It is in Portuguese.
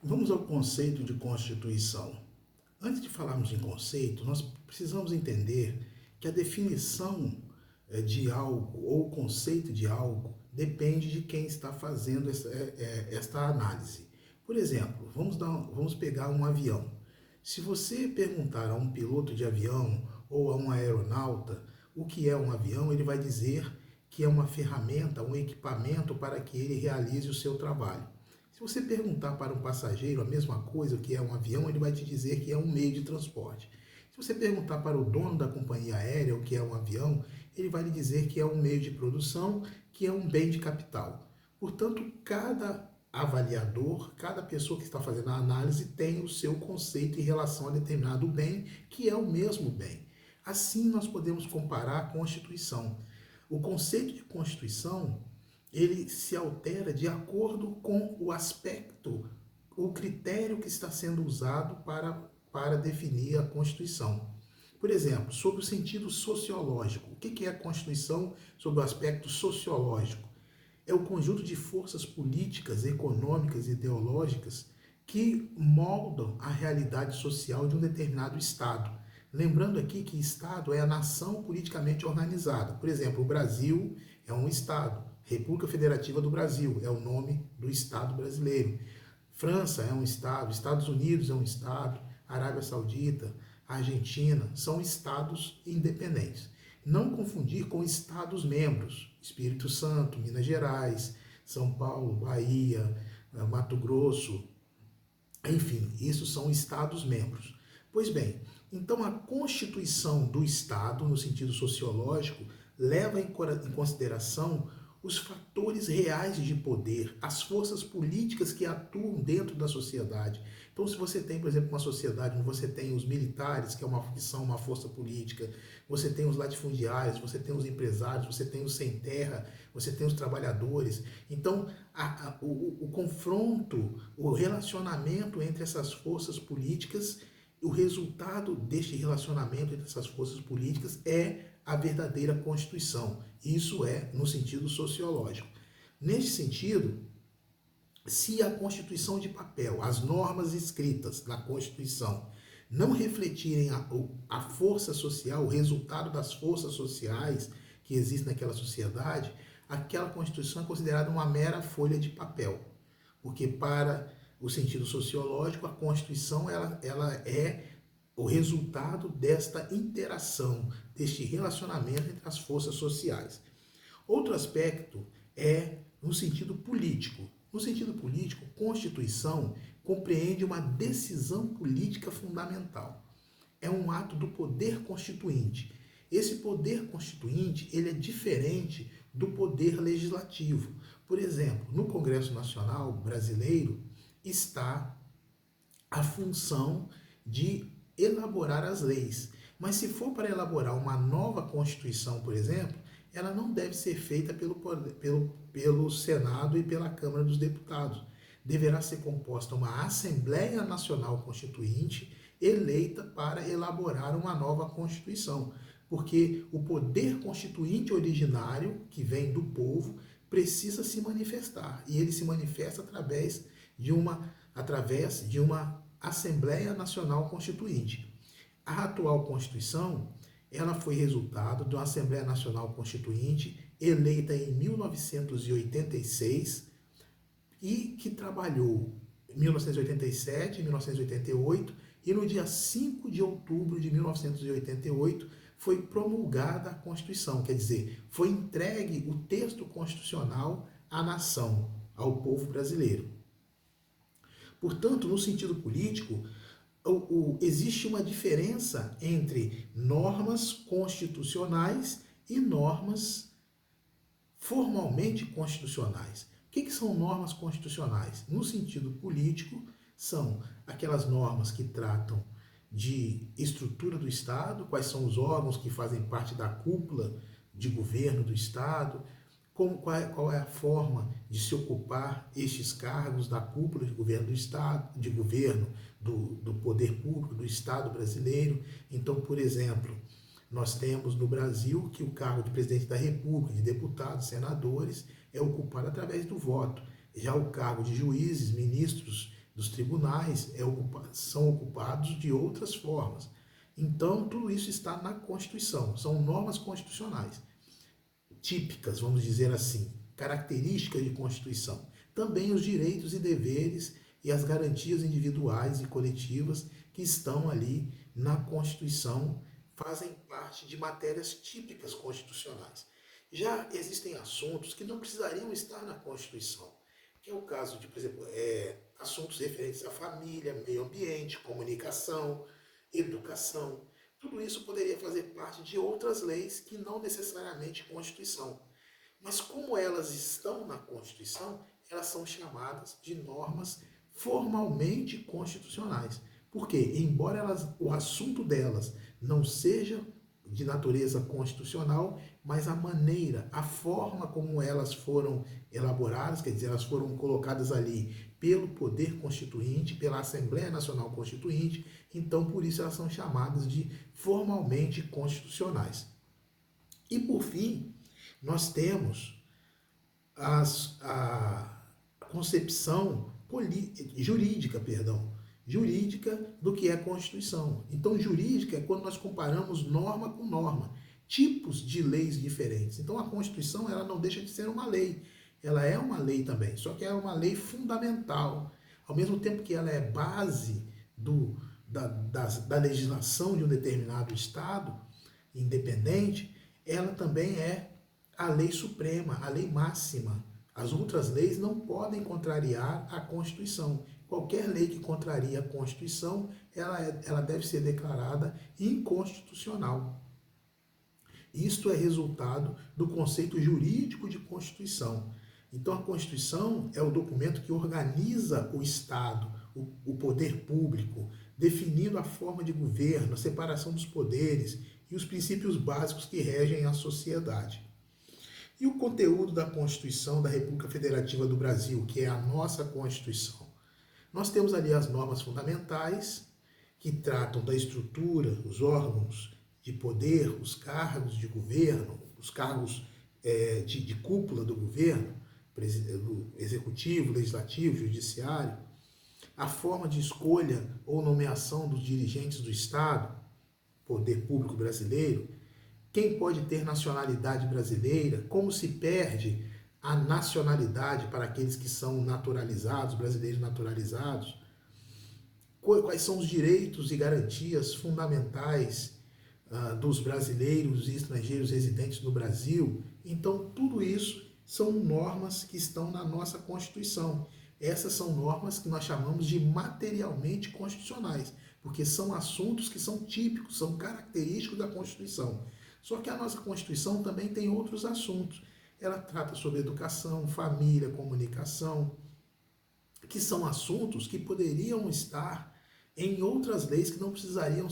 Vamos ao conceito de Constituição. Antes de falarmos em conceito, nós precisamos entender que a definição de algo ou o conceito de algo depende de quem está fazendo esta análise. Por exemplo, vamos pegar um avião. Se você perguntar a um piloto de avião ou a um aeronauta o que é um avião, ele vai dizer que é uma ferramenta, um equipamento para que ele realize o seu trabalho. Se você perguntar para um passageiro a mesma coisa, o que é um avião, ele vai te dizer que é um meio de transporte. Se você perguntar para o dono da companhia aérea o que é um avião, ele vai lhe dizer que é um meio de produção, que é um bem de capital. Portanto, cada avaliador, cada pessoa que está fazendo a análise tem o seu conceito em relação a determinado bem, que é o mesmo bem. Assim, nós podemos comparar a Constituição. O conceito de Constituição ele se altera de acordo com o aspecto, o critério que está sendo usado para definir a Constituição. Por exemplo, sobre o sentido sociológico. O que é a Constituição sob o aspecto sociológico? É o conjunto de forças políticas, econômicas e ideológicas que moldam a realidade social de um determinado Estado. Lembrando aqui que Estado é a nação politicamente organizada. Por exemplo, o Brasil é um Estado. República Federativa do Brasil é o nome do Estado brasileiro. França é um Estado, Estados Unidos é um Estado, Arábia Saudita, Argentina, são Estados independentes. Não confundir com Estados-membros, Espírito Santo, Minas Gerais, São Paulo, Bahia, Mato Grosso, enfim, isso são Estados-membros. Pois bem, então a Constituição do Estado, no sentido sociológico, leva em consideração os fatores reais de poder, as forças políticas que atuam dentro da sociedade. Então, se você tem, por exemplo, uma sociedade onde você tem os militares, que são uma força política, você tem os latifundiários, você tem os empresários, você tem os sem terra, você tem os trabalhadores. Então, o confronto, o relacionamento entre essas forças políticas, o resultado deste relacionamento entre essas forças políticas é a verdadeira Constituição. Isso é no sentido sociológico. Neste sentido, se a Constituição de papel, as normas escritas na Constituição, não refletirem a força social, o resultado das forças sociais que existem naquela sociedade, aquela Constituição é considerada uma mera folha de papel. Porque para o sentido sociológico, a Constituição ela é o resultado desta interação, deste relacionamento entre as forças sociais. Outro aspecto é no sentido político. No sentido político, Constituição compreende uma decisão política fundamental. É um ato do poder constituinte. Esse poder constituinte ele é diferente do poder legislativo. Por exemplo, no Congresso Nacional Brasileiro está a função de elaborar as leis. Mas se for para elaborar uma nova Constituição, por exemplo, ela não deve ser feita pelo Senado e pela Câmara dos Deputados. Deverá ser composta uma Assembleia Nacional Constituinte eleita para elaborar uma nova Constituição. Porque o poder constituinte originário, que vem do povo, precisa se manifestar. E ele se manifesta através de uma Assembleia Nacional Constituinte. A atual Constituição ela foi resultado de uma Assembleia Nacional Constituinte eleita em 1986 e que trabalhou em 1987, 1988 e no dia 5 de outubro de 1988 foi promulgada a Constituição, quer dizer, foi entregue o texto constitucional à nação, ao povo brasileiro. Portanto, no sentido político, existe uma diferença entre normas constitucionais e normas formalmente constitucionais. O que são normas constitucionais? No sentido político, são aquelas normas que tratam de estrutura do Estado, quais são os órgãos que fazem parte da cúpula de governo do Estado, qual é a forma de se ocupar estes cargos da cúpula de governo do Estado, de governo do poder público do Estado brasileiro. Então, por exemplo, nós temos no Brasil que o cargo de presidente da República, de deputados, senadores, é ocupado através do voto. Já o cargo de juízes, ministros dos tribunais são ocupados de outras formas. Então, tudo isso está na Constituição, são normas constitucionais, típicas, vamos dizer assim, características de Constituição. Também os direitos e deveres e as garantias individuais e coletivas que estão ali na Constituição fazem parte de matérias típicas constitucionais. Já existem assuntos que não precisariam estar na Constituição, que é o caso de, por exemplo, assuntos referentes à família, meio ambiente, comunicação, educação. Tudo isso poderia fazer parte de outras leis que não necessariamente Constituição. Mas como elas estão na Constituição, elas são chamadas de normas formalmente constitucionais. Porque, embora o assunto delas não seja de natureza constitucional, mas a maneira, a forma como elas foram elaboradas, quer dizer, elas foram colocadas ali pelo Poder Constituinte, pela Assembleia Nacional Constituinte, então por isso elas são chamadas de formalmente constitucionais. E por fim, nós temos a concepção jurídica, do que é Constituição. Então, jurídica é quando nós comparamos norma com norma, tipos de leis diferentes. Então, a Constituição ela não deixa de ser uma lei. Ela é uma lei também, só que é uma lei fundamental. Ao mesmo tempo que ela é base da legislação de um determinado Estado, independente, ela também é a lei suprema, a lei máxima. As outras leis não podem contrariar a Constituição. Qualquer lei que contraria a Constituição, ela deve ser declarada inconstitucional. Isto é resultado do conceito jurídico de Constituição. Então, a Constituição é o documento que organiza o Estado, o poder público, definindo a forma de governo, a separação dos poderes e os princípios básicos que regem a sociedade. E o conteúdo da Constituição da República Federativa do Brasil, que é a nossa Constituição? Nós temos ali as normas fundamentais, que tratam da estrutura, os órgãos de poder, os cargos de governo, os cargos de cúpula do governo, do executivo, legislativo, judiciário, a forma de escolha ou nomeação dos dirigentes do Estado, poder público brasileiro, quem pode ter nacionalidade brasileira, como se perde a nacionalidade para aqueles que são naturalizados, brasileiros naturalizados, quais são os direitos e garantias fundamentais dos brasileiros e estrangeiros residentes no Brasil. Então, tudo isso são normas que estão na nossa Constituição. Essas são normas que nós chamamos de materialmente constitucionais, porque são assuntos que são típicos, são característicos da Constituição. Só que a nossa Constituição também tem outros assuntos. Ela trata sobre educação, família, comunicação, que são assuntos que poderiam estar em outras leis que não precisariam